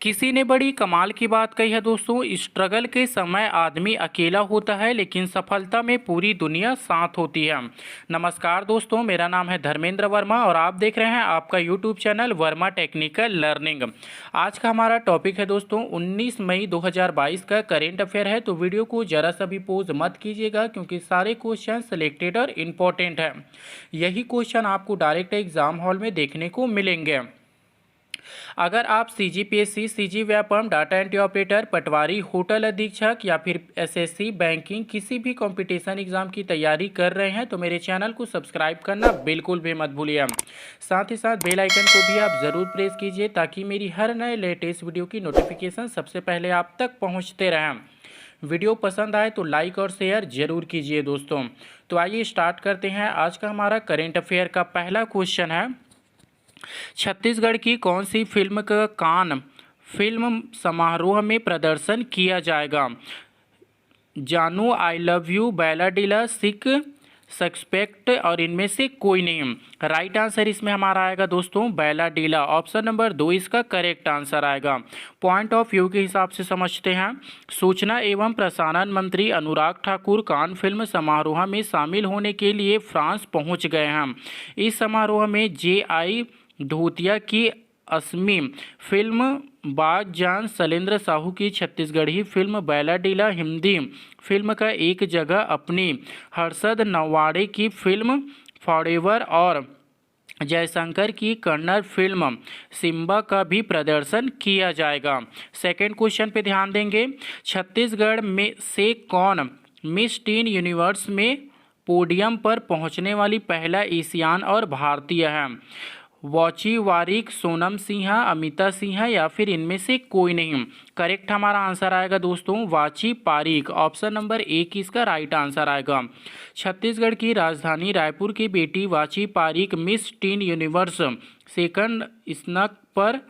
किसी ने बड़ी कमाल की बात कही है दोस्तों। स्ट्रगल के समय आदमी अकेला होता है, लेकिन सफलता में पूरी दुनिया साथ होती है। नमस्कार दोस्तों, मेरा नाम है धर्मेंद्र वर्मा और आप देख रहे हैं आपका YouTube channel Verma technical learning. आज का हमारा टॉपिक है दोस्तों 19 मई 2022 का करेंट अफेयर है। तो वीडियो को जरा सा भी पोज मत कीजिएगा, क्योंकि सारे क्वेश्चन सिलेक्टेड और इम्पोर्टेंट है। यही क्वेश्चन आपको डायरेक्ट एग्जाम हॉल में देखने को मिलेंगे। अगर आप CGPSC, CG Vyapam, data entry operator, पटवारी, होटल अधीक्षक या फिर एसएससी, बैंकिंग किसी भी कंपटीशन एग्जाम की तैयारी कर रहे हैं तो मेरे चैनल को सब्सक्राइब करना बिल्कुल भी मत भूलिए। साथ ही साथ बेल आइकन को भी आप ज़रूर प्रेस कीजिए, ताकि मेरी हर नए लेटेस्ट वीडियो की नोटिफिकेशन सबसे पहले आप तक पहुँचते रहें। वीडियो पसंद आए तो लाइक और शेयर जरूर कीजिए दोस्तों। तो आइए स्टार्ट करते हैं। आज का हमारा करेंट अफेयर का पहला क्वेश्चन है, छत्तीसगढ़ की कौन सी फिल्म का कान फिल्म समारोह में प्रदर्शन किया जाएगा? जानू, आई लव यू, बैला डीला, सिक, सस्पेक्ट और इनमें से कोई नहीं। राइट आंसर इसमें हमारा आएगा दोस्तों बैला डीला। ऑप्शन नंबर 2 इसका करेक्ट आंसर आएगा। पॉइंट ऑफ व्यू के हिसाब से समझते हैं। सूचना एवं प्रसारण मंत्री अनुराग ठाकुर कान फिल्म समारोह में शामिल होने के लिए फ्रांस पहुंच गए हैं। इस समारोह में जे.आई. धूतिया की असमी फिल्म बागजान, शैलेंद्र साहू की छत्तीसगढ़ी फिल्म बैला डीला, हिंदी फिल्म का एक जगह अपनी, हर्षद नवाड़े की फिल्म फॉरएवर और जयशंकर की कन्नड़ फिल्म सिम्बा का भी प्रदर्शन किया जाएगा। सेकेंड क्वेश्चन पे ध्यान देंगे। छत्तीसगढ़ में से कौन मिस टीन यूनिवर्स में पोडियम पर पहुंचने वाली पहला एशियान और भारतीय है? वाची वारिक, सोनम सिन्हा, अमिता सिन्हा या फिर इनमें से कोई नहीं। करेक्ट हमारा आंसर आएगा दोस्तों वाची पारिक। ऑप्शन नंबर 1 इसका राइट आंसर आएगा। छत्तीसगढ़ की राजधानी रायपुर की बेटी Vachi Parikh Miss Teen Universe second स्नक पर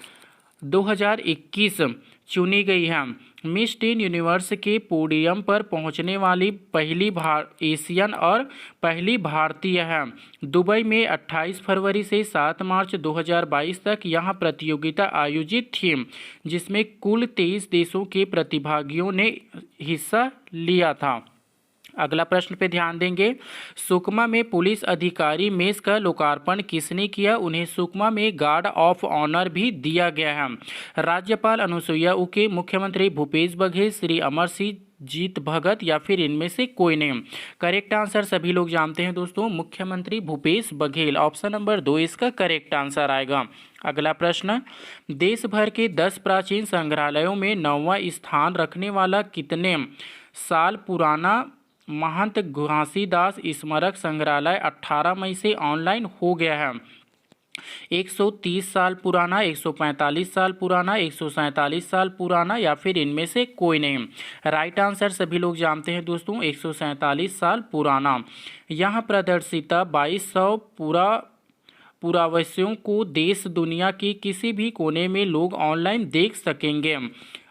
2021 चुनी गई है। मिस टीन यूनिवर्स के पोडियम पर पहुंचने वाली पहली एशियन और पहली भारतीय है। दुबई में 28 फरवरी से 7 मार्च 2022 तक यहां प्रतियोगिता आयोजित थी, जिसमें कुल 23 देशों के प्रतिभागियों ने हिस्सा लिया था। अगला प्रश्न पे ध्यान देंगे। सुकमा में पुलिस अधिकारी मेस का लोकार्पण किसने किया? उन्हें सुकमा में गार्ड ऑफ ऑनर भी दिया गया है। राज्यपाल अनुसुईया उइके, मुख्यमंत्री भूपेश बघेल, श्री अमर सिंह जीत भगत या फिर इनमें से कोई नहीं। करेक्ट आंसर सभी लोग जानते हैं दोस्तों, मुख्यमंत्री भूपेश बघेल। ऑप्शन नंबर 2 इसका करेक्ट आंसर आएगा। अगला प्रश्न, देश भर के 10 प्राचीन संग्रहालयों में 9वां स्थान रखने वाला कितने साल पुराना महंत घासीदास स्मारक संग्रहालय 18 मई से ऑनलाइन हो गया है? 130 साल पुराना, 145 साल पुराना, 147 साल पुराना या फिर इनमें से कोई नहीं। राइट आंसर सभी लोग जानते हैं दोस्तों 147 साल पुराना। यहाँ प्रदर्शित 2200 पुरावस्तुओं को देश दुनिया के किसी भी कोने में लोग ऑनलाइन देख सकेंगे।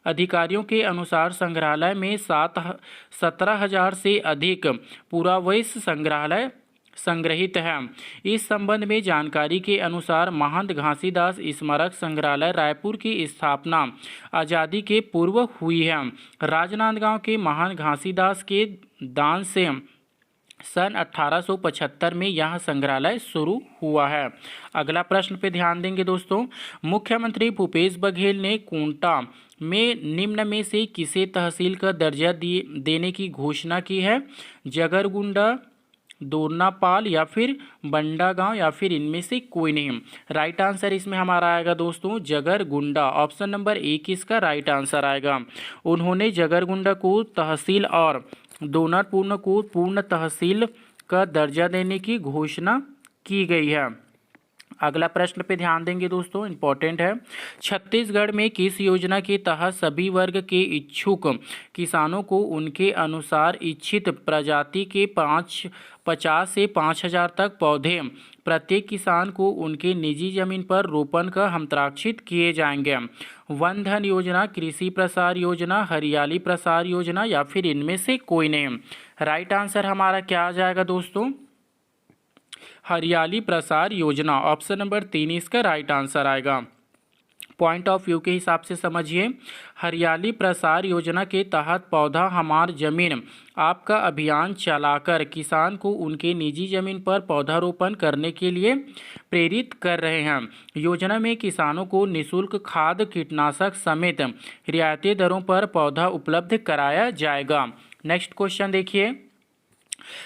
अधिकारियों के अनुसार संग्रहालय में 17,000 से अधिक पुरावस्तु संग्रहालय संग्रहित है। इस संबंध में जानकारी के अनुसार महंत घासीदास स्मारक संग्रहालय रायपुर की स्थापना आज़ादी के पूर्व हुई है। राजनांदगांव के महंत घासीदास के दान से सन 1875 में यह संग्रहालय शुरू हुआ है। अगला प्रश्न पे ध्यान देंगे दोस्तों। मुख्यमंत्री भूपेश बघेल ने कोंटा में निम्न में से किसे तहसील का दर्जा देने की घोषणा की है? जगरगुंडा, दोरनापाल या फिर बंडागांव या फिर इनमें से कोई नहीं। राइट आंसर इसमें हमारा आएगा दोस्तों जगरगुंडा। ऑप्शन नंबर 1 इसका राइट आंसर आएगा। उन्होंने जगरगुंडा को तहसील और दोनापुर को पूर्ण तहसील का दर्जा देने की घोषणा की गई है। अगला प्रश्न पे ध्यान देंगे दोस्तों, इंपॉर्टेंट है। छत्तीसगढ़ में किस योजना के तहत सभी वर्ग के इच्छुक किसानों को उनके अनुसार इच्छित प्रजाति के 50 से 5,000 तक पौधे प्रत्येक किसान को उनके निजी जमीन पर रोपण का हस्ताक्षरित किए जाएंगे? वन धन योजना, कृषि प्रसार योजना, हरियाली प्रसार योजना या फिर इनमें से कोई नहीं। राइट आंसर हमारा क्या आ जाएगा दोस्तों? हरियाली प्रसार योजना। ऑप्शन नंबर 3 इसका राइट आंसर आएगा। पॉइंट ऑफ व्यू के हिसाब से समझिए। हरियाली प्रसार योजना के तहत पौधा हमार जमीन आपका अभियान चलाकर किसान को उनके निजी जमीन पर पौधारोपण करने के लिए प्रेरित कर रहे हैं। योजना में किसानों को निःशुल्क खाद, कीटनाशक समेत रियायती दरों पर पौधा उपलब्ध कराया जाएगा। नेक्स्ट क्वेश्चन देखिए,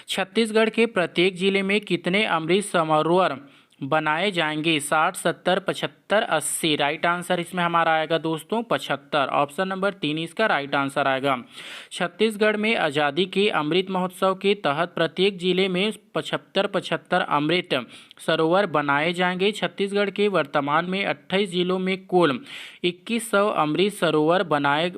छत्तीसगढ़ के प्रत्येक जिले में कितने अमृत सरोवर बनाए जाएंगे? 60, 70, 75, 80। राइट आंसर इसमें हमारा आएगा दोस्तों 75। ऑप्शन नंबर 3 इसका राइट आंसर आएगा। छत्तीसगढ़ में आज़ादी के अमृत महोत्सव के तहत प्रत्येक जिले में 75 अमृत सरोवर बनाए जाएंगे। छत्तीसगढ़ के वर्तमान में 28 जिलों में कुल 2100 अमृत सरोवर बनाए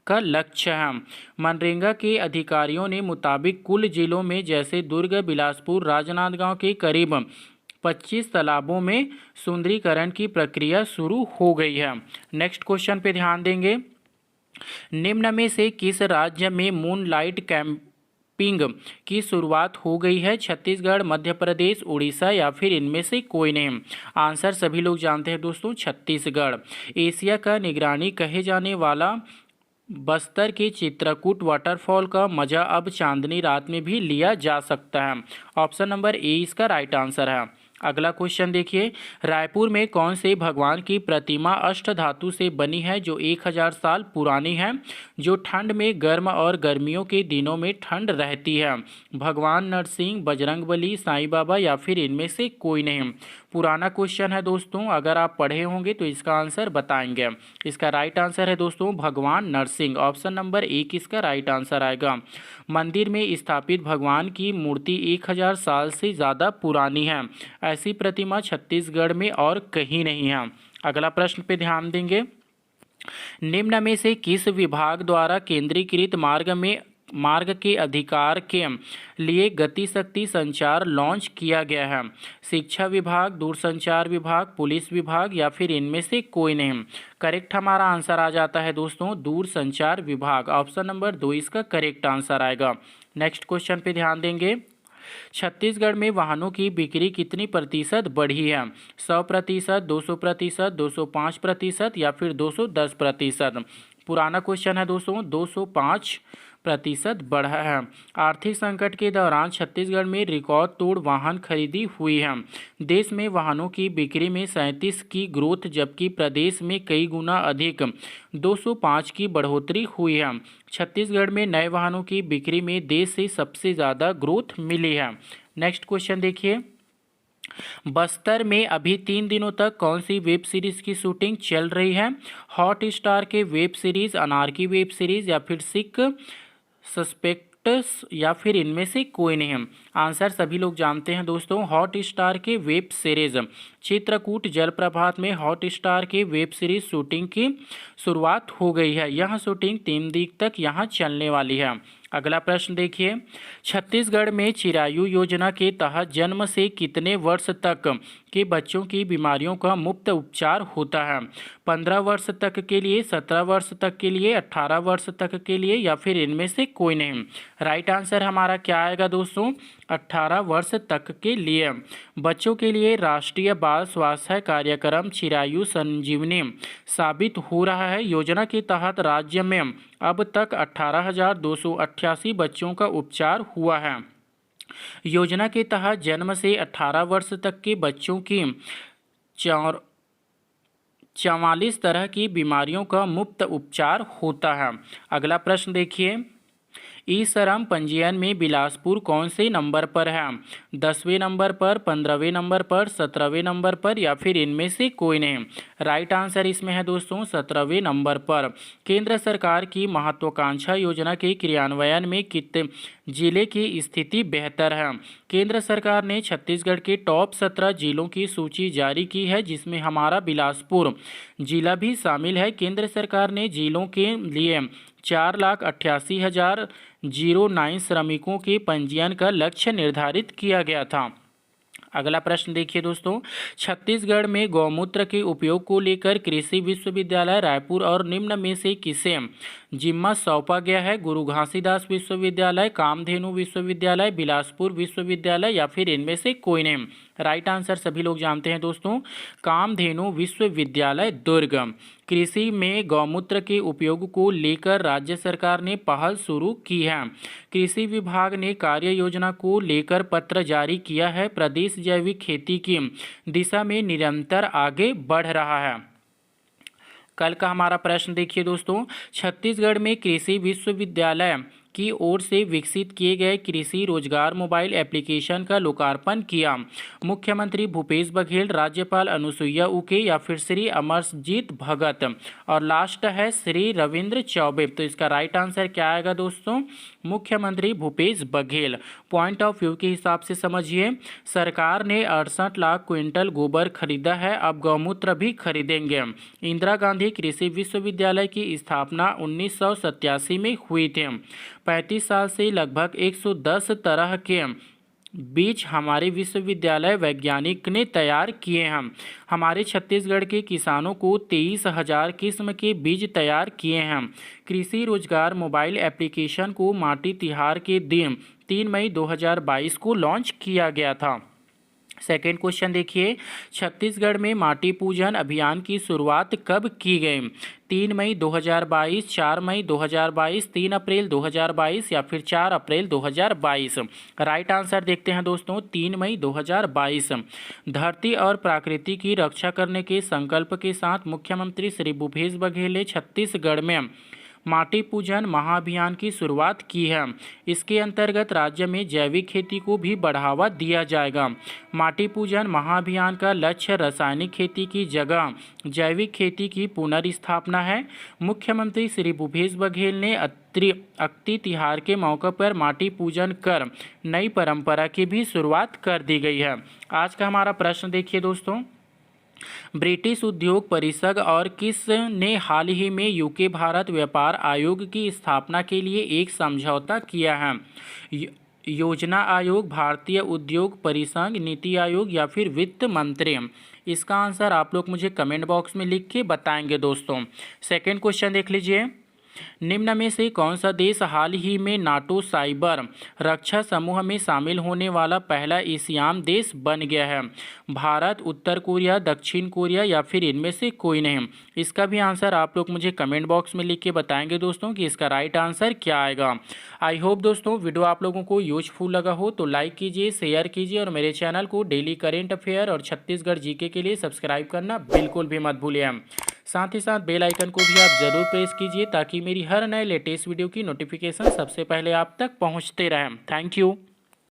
का लक्ष्य है। मनरेगा के अधिकारियों ने मुताबिक कुल जिलों में जैसे दुर्ग, बिलासपुर, राजनांदगांव के करीब 25 तालाबों में सुंदरीकरण की प्रक्रिया शुरू हो गई है। नेक्स्ट क्वेश्चन पे ध्यान देंगे, निम्न में से किस राज्य में मूनलाइट कैंपिंग की शुरुआत हो गई है? छत्तीसगढ़, मध्य प्रदेश, उड़ीसा या फिर इनमें से कोई नहीं? आंसर सभी लोग जानते हैं दोस्तों, छत्तीसगढ़। एशिया का निगरानी कहे जाने वाला बस्तर के चित्रकूट वाटरफॉल का मजा अब चांदनी रात में भी लिया जा सकता है। ऑप्शन नंबर ए इसका राइट आंसर है। अगला क्वेश्चन देखिए, रायपुर में कौन से भगवान की प्रतिमा अष्ट धातु से बनी है जो 1000 साल पुरानी है, जो ठंड में गर्म और गर्मियों के दिनों में ठंड रहती है? भगवान नरसिंह, बजरंगबली, साईं बाबा या फिर इनमें से कोई नहीं? पुराना क्वेश्चन है दोस्तों, अगर आप पढ़े होंगे तो इसका आंसर बताएंगे। इसका राइट आंसर है दोस्तों भगवान नरसिंह। ऑप्शन नंबर 1 इसका राइट आंसर आएगा। मंदिर में स्थापित भगवान की मूर्ति 1000 साल से ज़्यादा पुरानी है। ऐसी प्रतिमा छत्तीसगढ़ में और कहीं नहीं है। अगला प्रश्न पे ध्यान देंगे, निम्न में से किस विभाग द्वारा केंद्रीकृत मार्ग के अधिकार के लिए गति शक्ति संचार लॉन्च किया गया है? शिक्षा विभाग, दूरसंचार विभाग, पुलिस विभाग या फिर इनमें से कोई नहीं? करेक्ट हमारा आंसर आ जाता है दोस्तों दूरसंचार विभाग। ऑप्शन नंबर 2 इसका करेक्ट आंसर आएगा। नेक्स्ट क्वेश्चन पे ध्यान देंगे, छत्तीसगढ़ में वाहनों की बिक्री कितनी प्रतिशत बढ़ी है? 100%, 200%, 205% या फिर 210%? पुराना क्वेश्चन है दोस्तों, 205% बढ़ा है। आर्थिक संकट के दौरान छत्तीसगढ़ में रिकॉर्ड तोड़ वाहन खरीदी हुई है। देश में वाहनों की बिक्री में 37 की ग्रोथ, जबकि प्रदेश में कई गुना अधिक 205 की बढ़ोतरी हुई है। छत्तीसगढ़ में नए वाहनों की बिक्री में देश से सबसे ज़्यादा ग्रोथ मिली है। नेक्स्ट क्वेश्चन देखिए, बस्तर में अभी 3 दिनों तक कौन सी वेब सीरीज की शूटिंग चल रही है? हॉट स्टार के वेब सीरीज, अनारकी वेब सीरीज या फिर सिक सस्पेक्ट्स या फिर इनमें से कोई नहीं है? आंसर सभी लोग जानते हैं दोस्तों, हॉट स्टार के वेब सीरीज। चित्रकूट जलप्रपात में हॉट स्टार के वेब सीरीज शूटिंग की शुरुआत हो गई है। यह शूटिंग 3 दिन तक यहाँ चलने वाली है। अगला प्रश्न देखिए, छत्तीसगढ़ में चिरायु योजना के तहत जन्म से कितने वर्ष तक के बच्चों की बीमारियों का मुफ्त उपचार होता है? 15 वर्ष तक के लिए, 17 वर्ष तक के लिए, 18 वर्ष तक के लिए या फिर इनमें से कोई नहीं? राइट आंसर हमारा क्या आएगा दोस्तों? 18 वर्ष तक के लिए। बच्चों के लिए राष्ट्रीय बाल स्वास्थ्य कार्यक्रम चिरायु संजीवनी साबित हो रहा है। योजना के तहत राज्य में अब तक 18,288 बच्चों का उपचार हुआ है। योजना के तहत जन्म से 18 वर्ष तक के बच्चों की 44 तरह की बीमारियों का मुफ्त उपचार होता है। अगला प्रश्न देखिए, ई श्रम पंजीयन में बिलासपुर कौन से नंबर पर है? 10वें नंबर पर, 15वें नंबर पर, 17वें नंबर पर या फिर इनमें से कोई नहीं? राइट आंसर इसमें है दोस्तों 17वें नंबर पर। केंद्र सरकार की महत्वाकांक्षा योजना के क्रियान्वयन में कितने जिले की स्थिति बेहतर है? केंद्र सरकार ने छत्तीसगढ़ के टॉप 17 जिलों की सूची जारी की है, जिसमें हमारा बिलासपुर जिला भी शामिल है। केंद्र सरकार ने जिलों के लिए 4,88,009 श्रमिकों के पंजीयन का लक्ष्य निर्धारित किया गया था। अगला प्रश्न देखिए दोस्तों, छत्तीसगढ़ में गौमूत्र के उपयोग को लेकर कृषि विश्वविद्यालय रायपुर और निम्न में से किसे जिम्मा सौंपा गया है? गुरु घासीदास विश्वविद्यालय, कामधेनु विश्वविद्यालय, बिलासपुर विश्वविद्यालय या फिर इनमें से कोई नहीं? राइट आंसर सभी लोग जानते हैं दोस्तों, कामधेनु विश्वविद्यालय दुर्ग। कृषि में गौमूत्र के उपयोग को लेकर राज्य सरकार ने पहल शुरू की है। कृषि विभाग ने कार्य योजना को लेकर पत्र जारी किया है। प्रदेश जैविक खेती की दिशा में निरंतर आगे बढ़ रहा है। कल का हमारा प्रश्न देखिए दोस्तों, छत्तीसगढ़ में कृषि विश्वविद्यालय की ओर से विकसित किए गए कृषि रोजगार मोबाइल एप्लीकेशन का लोकार्पण किया। मुख्यमंत्री भूपेश बघेल, राज्यपाल अनुसुईया उइके या फिर श्री अमरजीत भगत, और लास्ट है श्री रविंद्र चौबे। तो इसका राइट आंसर क्या आएगा दोस्तों, मुख्यमंत्री Bhupesh Baghel. Point of view के हिसाब से समझिए, सरकार ने 68 लाख क्विंटल गोबर खरीदा है, अब गौमूत्र भी खरीदेंगे। इंदिरा गांधी कृषि विश्वविद्यालय की स्थापना 1987 में हुई थी। 35 साल से लगभग 110 तरह के बीज हमारे विश्वविद्यालय वैज्ञानिक ने तैयार किए हैं। हमारे छत्तीसगढ़ के किसानों को 23,000 किस्म के बीज तैयार किए हैं। कृषि रोजगार मोबाइल एप्लीकेशन को माटी तिहार के दिन 3 मई 2022 को लॉन्च किया गया था। सेकेंड क्वेश्चन देखिए, छत्तीसगढ़ में माटी पूजन अभियान की शुरुआत कब की गई? 3 मई 2022, 4 मई 2022, 3 अप्रैल 2022 या फिर 4 अप्रैल 2022। राइट आंसर देखते हैं दोस्तों, 3 मई 2022। धरती और प्रकृति की रक्षा करने के संकल्प के साथ मुख्यमंत्री श्री भूपेश बघेल ने छत्तीसगढ़ में माटी पूजन महाअभियान की शुरुआत की है। इसके अंतर्गत राज्य में जैविक खेती को भी बढ़ावा दिया जाएगा। माटी पूजन महाअभियान का लक्ष्य रासायनिक खेती की जगह जैविक खेती की पुनर्स्थापना है। मुख्यमंत्री श्री भूपेश बघेल ने अक्ति तिहार के मौके पर माटी पूजन कर नई परंपरा की भी शुरुआत कर दी गई है। आज का हमारा प्रश्न देखिए दोस्तों, ब्रिटिश उद्योग परिषद और किस ने हाल ही में यूके भारत व्यापार आयोग की स्थापना के लिए एक समझौता किया है? योजना आयोग, भारतीय उद्योग परिसंघ, नीति आयोग या फिर वित्त मंत्री? इसका आंसर आप लोग मुझे कमेंट बॉक्स में लिख के बताएंगे दोस्तों। सेकंड क्वेश्चन देख लीजिए, निम्न में से कौन सा देश हाल ही में नाटो साइबर रक्षा समूह में शामिल होने वाला पहला एशियाई देश बन गया है? भारत, उत्तर कोरिया, दक्षिण कोरिया या फिर इनमें से कोई नहीं? इसका भी आंसर आप लोग मुझे कमेंट बॉक्स में लिख के बताएंगे दोस्तों कि इसका राइट आंसर क्या आएगा। आई होप दोस्तों वीडियो आप लोगों को यूजफुल लगा हो तो लाइक कीजिए, शेयर कीजिए और मेरे चैनल को डेली करेंट अफेयर और छत्तीसगढ़ जीके के लिए सब्सक्राइब करना बिल्कुल भी मत भूलिए। साथ ही साथ बेल आइकन को भी आप ज़रूर प्रेस कीजिए ताकि मेरी हर नए लेटेस्ट वीडियो की नोटिफिकेशन सबसे पहले आप तक पहुंचते रहें। Thank you.